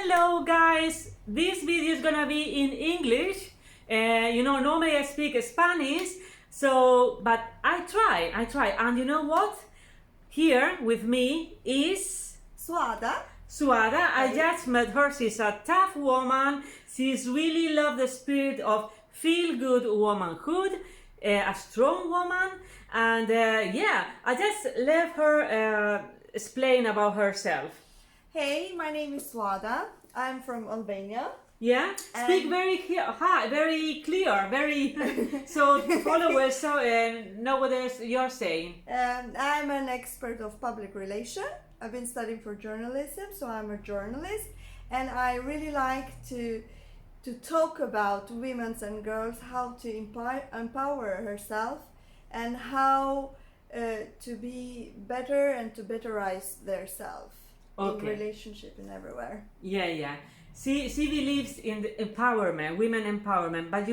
Hello guys, this video is gonna be in English. Normally I speak Spanish, but I try, and you know what? Here with me is Suada. I just met her. She's a tough woman. She's really love the spirit of feel-good womanhood, a strong woman, and I just let her explain about herself. Hey, my name is Suada. I'm from Albania. Yeah, speak very high, very clear, very so followers know what you're saying. I'm an expert of public relation. I've been studying for journalism, so I'm a journalist, and I really like to talk about women and girls, how to empower herself, and how to be better and to betterize themselves in relationship and everywhere. Yeah. She believes in the empowerment, women empowerment. But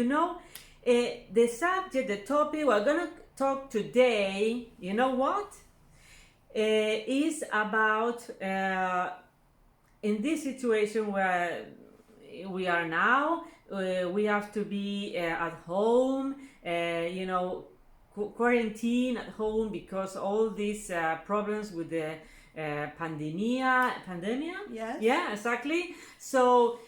the subject, the topic we're gonna talk today, you know what? Is about in this situation where we are now. We have to be at home, quarantine at home because all these problems with the pandemia. Yes. Yeah, exactly. So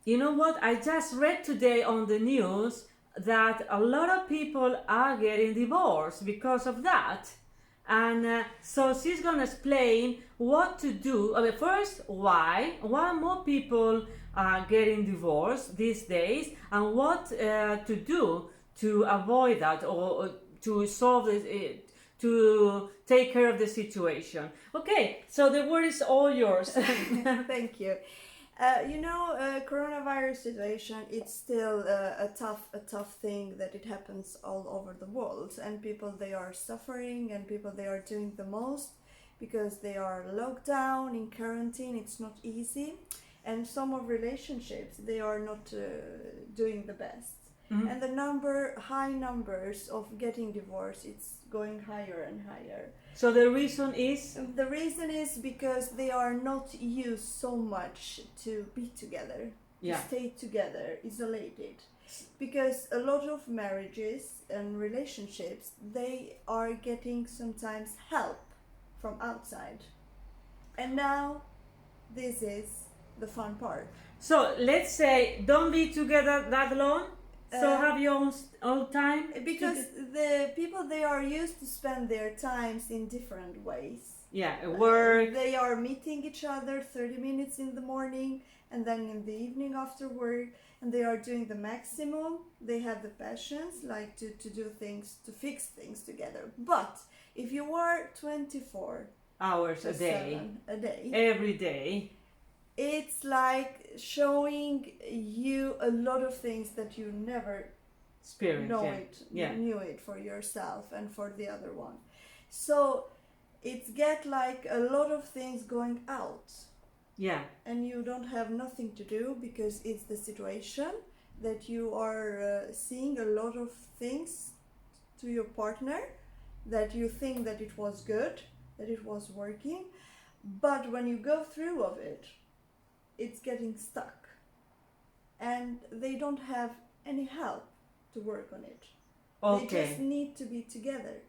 you know what, I just read today on the news that a lot of people are getting divorced because of that, and so she's gonna explain what to do. First, why more people are getting divorced these days, and what to do to avoid that, or to solve it, to take care of the situation. Okay, so the word is all yours. Thank you. Coronavirus situation, it's still a tough thing that it happens all over the world, and people, they are suffering, and people, they are doing the most because they are locked down in quarantine. It's not easy, and some of relationships, they are not doing the best. Mm-hmm. And the high numbers of getting divorced, it's going higher and higher. So the reason is? The reason is because they are not used so much to be together, to stay together, isolated. Because a lot of marriages and relationships, they are getting sometimes help from outside. And now, this is the fun part. So let's say, don't be together that long. So have your own time? Because the people, they are used to spend their times in different ways. Yeah, work. They are meeting each other 30 minutes in the morning, and then in the evening after work, and they are doing the maximum. They have the passions, like to do things, to fix things together. But if you are 24 hours a day, every day, it's like showing you a lot of things that you never knew it for yourself and for the other one. So it's get like a lot of things going out. Yeah. And you don't have nothing to do because it's the situation that you are seeing a lot of things to your partner that you think that it was good, that it was working, but when you go through of it, it's getting stuck, and they don't have any help to work on it. Okay. They just need to be together,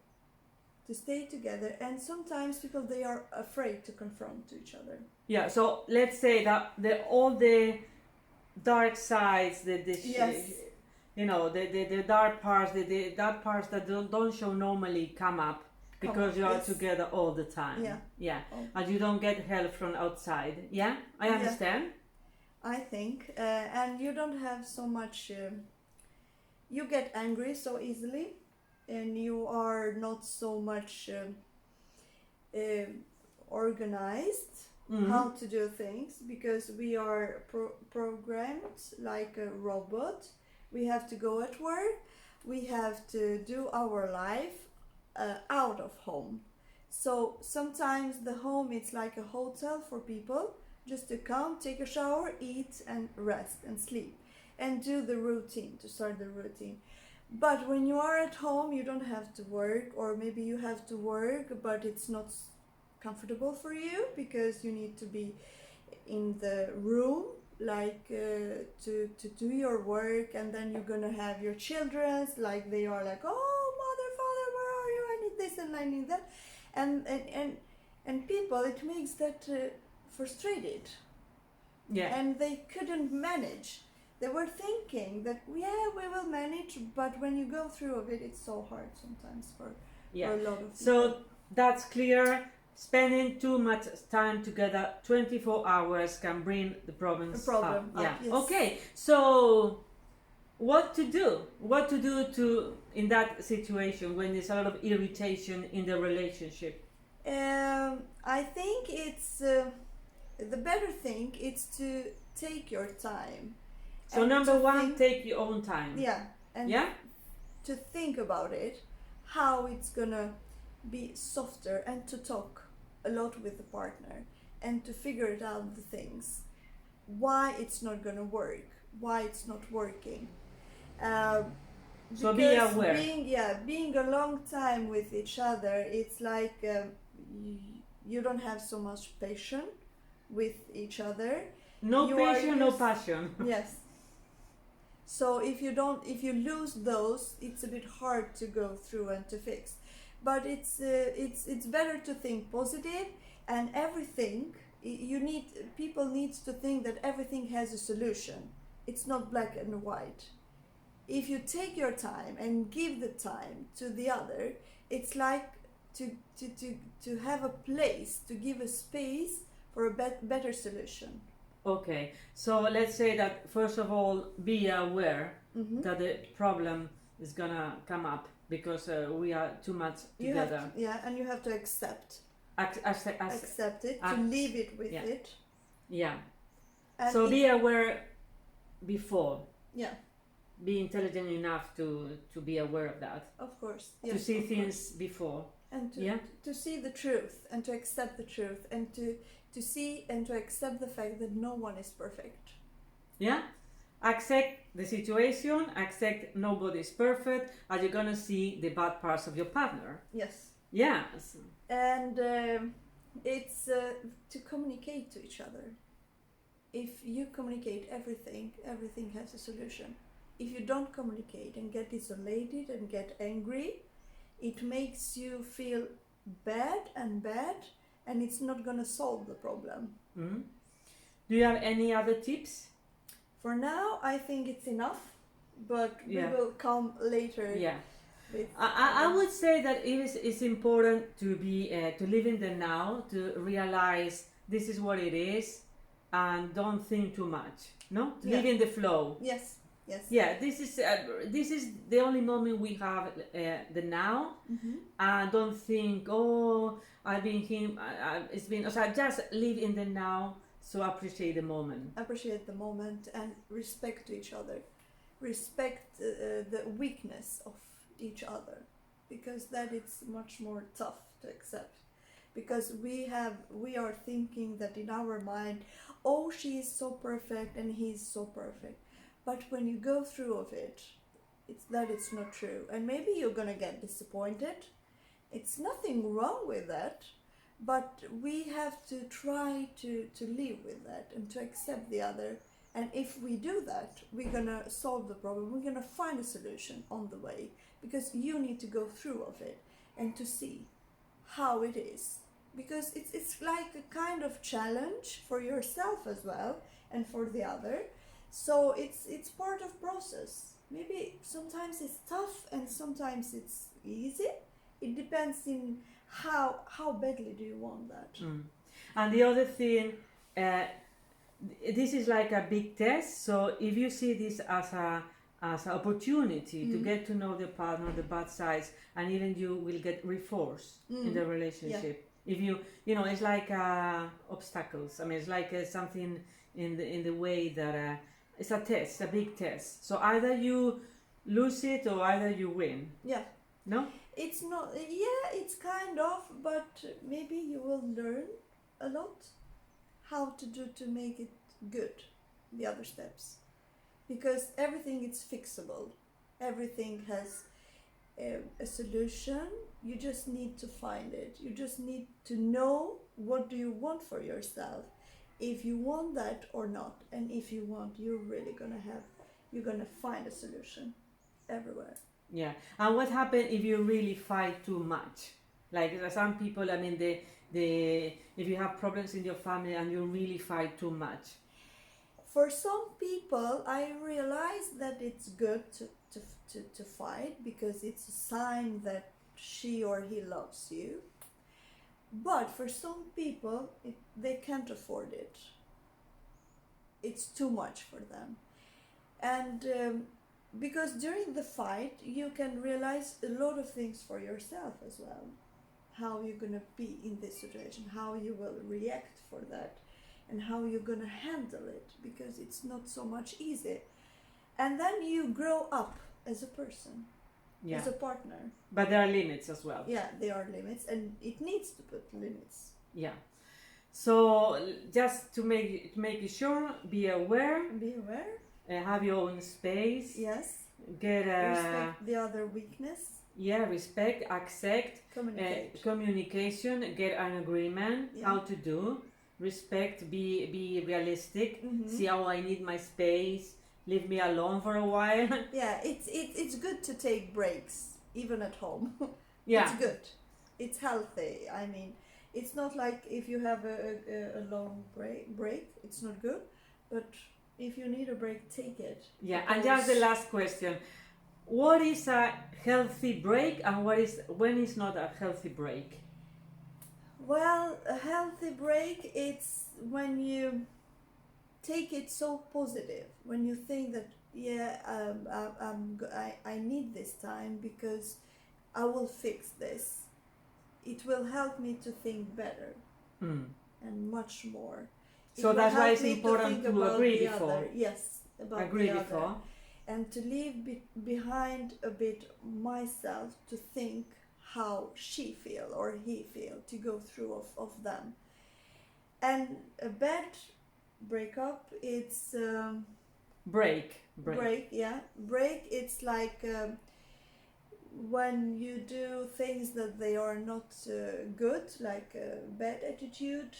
to stay together, and sometimes people, they are afraid to confront to each other. Yeah, so let's say that all the dark sides, the dark parts, the dark parts that don't show normally come up because you are together all the time. Yeah. And you don't get help from outside. Yeah, I understand. I think, and you don't have so much. You get angry so easily, and you are not so much organized. Mm-hmm. How to do things, because we are programmed like a robot. We have to go at work. We have to do our life out of home. So sometimes the home, it's like a hotel for people, just to come, take a shower, eat and rest and sleep and do the routine, to start the routine. But when you are at home, you don't have to work, or maybe you have to work but it's not comfortable for you because you need to be in the room, like to do your work, and then you're gonna have your children's, like they are like, oh mother, father, where are you? I need this and I need that, and people, it makes that frustrated. Yeah. And they couldn't manage. They were thinking that yeah, we will manage, but when you go through of it, it's so hard sometimes for a lot of people. So that's clear. Spending too much time together, 24 hours, can bring the problems up. Yeah. Yes. Okay. So what to do? What to do to in that situation when there's a lot of irritation in the relationship? I think it's the better thing is to take your time. So and number to one, take your own time. Yeah. And Yeah. to think about it, how it's gonna be softer, and to talk a lot with the partner and to figure it out the things, why it's not gonna work, why it's not working. So be aware. Being a long time with each other, it's like you don't have so much patience with each other. No patience, no passion. Yes. So if you lose those, it's a bit hard to go through and to fix. But it's better to think positive, and everything people needs to think that everything has a solution. It's not black and white. If you take your time and give the time to the other, it's like to have a place, to give a space for a better solution. Okay, so let's say that first of all, be aware Mm-hmm. that the problem is gonna come up because we are too much together. And you have to accept Accept it, to leave it with it. Yeah. And So be aware before. Yeah, Be intelligent enough to be aware of that. of course. To Yes, see of things course. before. And Yeah. to see the truth, and to accept the truth, and to see and to accept the fact that no one is perfect. Yeah. Accept the situation. Accept nobody's perfect. Are you gonna see the bad parts of your partner? Yes. Yes. And it's to communicate to each other. If you communicate everything has a solution. If you don't communicate and get isolated and get angry, it makes you feel bad, and it's not going to solve the problem. Mm-hmm. Do you have any other tips? For now, I think it's enough, but we will come later. Yeah. With I would say that it's important to be to live in the now, to realize this is what it is, and don't think too much. No, to live in the flow. Yes. Yeah, this is the only moment we have the now, and don't think, oh, I've been him. It's been. So just live in the now. So appreciate the moment. Appreciate the moment and respect to each other. Respect the weakness of each other, because that is much more tough to accept. Because we are thinking that in our mind, oh, she is so perfect and he's so perfect. But when you go through of it, it's not true. And maybe you're gonna get disappointed. It's nothing wrong with that. But we have to try to live with that and to accept the other. And if we do that, we're gonna solve the problem. We're gonna find a solution on the way, because you need to go through of it and to see how it is. Because it's like a kind of challenge for yourself as well and for the other. So it's part of process. Maybe sometimes it's tough and sometimes it's easy. It depends in how badly do you want that. And the other thing, this is like a big test. So if you see this as an opportunity to get to know the partner, the bad sides, and even you will get reinforced in the relationship. If you it's like obstacles. I mean, it's like something in the way that it's a test, a big test. So either you lose it or either you win. Yeah. No? It's not, it's kind of, but maybe you will learn a lot how to make it good, the other steps. Because everything is fixable. Everything has a solution. You just need to find it. You just need to know what do you want for yourself. if you want that or not. And if you want, you're gonna find a solution everywhere. Yeah. And what happens if you really fight too much? Like some people, I mean, if you have problems in your family and you really fight too much. For some people, I realize that it's good to fight, because it's a sign that she or he loves you. But for some people, they can't afford it. It's too much for them. And because during the fight, you can realize a lot of things for yourself as well. How you're going to be in this situation, how you will react for that, and how you're going to handle it, because it's not so much easy. And then you grow up as a person, Yeah. as a partner. But there are limits as well. Yeah, there are limits, and it needs to put limits. Yeah. So just to make it sure, be aware. Be aware. Have your own space. Yes. Get Respect the other weakness. Yeah, respect, accept, Communication. get an agreement, Yeah. how to do, respect, be realistic, Mhm. see how I need my space, leave me alone for a while. Yeah, it's good to take breaks, even at home. Yeah, It's good. It's healthy. I mean, it's not like if you have a long break, it's not good. But if you need a break, take it. yeah. And just the last question: what is a healthy break, and when is not a healthy break? Well, a healthy break, it's when you take it so positive, when you think that, yeah, I need this time because I will fix this. It will help me to think better and much more. So that's why it's important to agree before. Yes, about Agree the before. other. And to leave behind a bit myself to think how she feel or he feel, to go through of them. And a bad breakup, it's Break. break, it's like when you do things that they are not good, like bad attitude,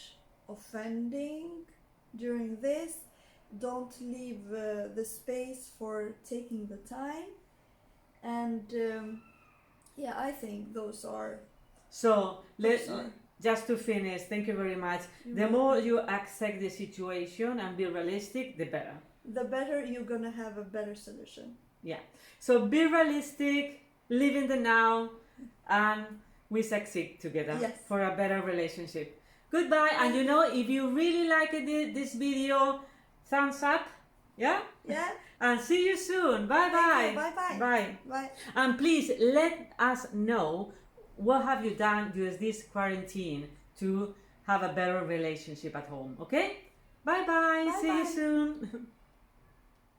offending during this. Don't leave the space for taking the time. And I think those are. So just to finish, thank you very much. The more you accept the situation and be realistic, the better. The better you're gonna have a better solution. Yeah. So be realistic, live in the now, and we succeed together for a better relationship. Goodbye. And you know, if you really liked this video, thumbs up. Yeah? Yeah. And see you soon. Bye-bye. Bye-bye. Bye. Bye. And please let us know what have you done during this quarantine to have a better relationship at home. Okay? Bye-bye. See you soon.